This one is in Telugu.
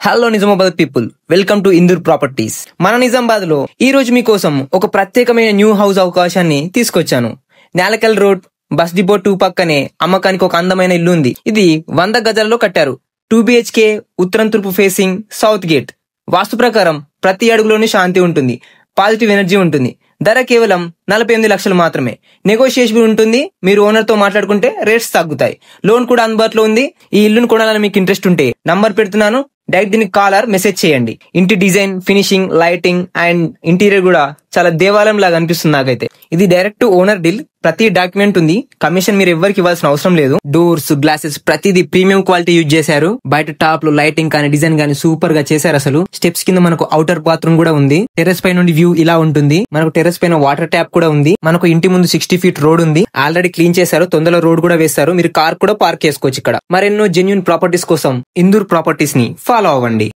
Hello Nizamabad people, welcome to Indur properties. మన నిజామాబాద్ లో ఈ రోజు మీకోసం ఒక ప్రత్యేకమైన న్యూ హౌస్ అవకాశాన్ని తీసుకొచ్చాను. నేలకల్ రోడ్ బస్ డిపో 2 పక్కనే అమ్మకానికి ఒక అందమైన ఇల్లు ఉంది. ఇది 100 గజాలలో కట్టారు. 2 BHK, ఉత్తరం తూర్పు ఫేసింగ్, సౌత్ గేట్. వాస్తు ప్రకారం ప్రతి అడుగులోని శాంతి ఉంటుంది, పాజిటివ్ ఎనర్జీ ఉంటుంది. ధర కేవలం 48 లక్షలు మాత్రమే. నెగోషియేషన్ ఉంటుంది. మీరు ఓనర్ తో మాట్లాడుకుంటే రేట్స్ తగ్గుతాయి. లోన్ కూడా అందుబాటులో ఉంది. ఈ ఇల్లును కొనాలని మీకు ఇంట్రెస్ట్ ఉంటే నంబర్ పెడుతున్నాను, డైరెక్ట్ దీనికి కాల్ ఆర్ మెసేజ్ చేయండి. ఇంటి design, finishing, lighting and interior కూడా చాలా దేవాలయం లాగా అనిపిస్తుంది నాకైతే. ఇది డైరెక్ట్ ఓనర్ డీల్. ప్రతి డాక్యుమెంట్ ఉంది. కమిషన్ మీరు ఎవరికి ఇవ్వాల్సిన అవసరం లేదు. డోర్స్, గ్లాసెస్ ప్రతిదీ ప్రీమియం క్వాలిటీ యూజ్ చేశారు. బయట టాప్ లో లైటింగ్ కానీ డిజైన్ కానీ సూపర్ గా చేశారు. అసలు స్టెప్స్ కింద మనకు అవుటర్ బాత్రూమ్ కూడా ఉంది. టెర్రస్ పై నుండి వ్యూ ఇలా ఉంటుంది. మనకు టెర్రస్ పైన వాటర్ ట్యాప్ కూడా ఉంది. మనకు ఇంటి ముందు 60 feet రోడ్ ఉంది. ఆల్రెడీ క్లీన్ చేశారు. తొందరలో రోడ్ కూడా వేస్తారు. మీరు కార్ కూడా పార్క్ చేసుకోవచ్చు ఇక్కడ. మరెన్నో జెన్యూన్ ప్రాపర్టీస్ కోసం ఇందూర్ ప్రాపర్టీస్ ని ఫాలో అవ్వండి.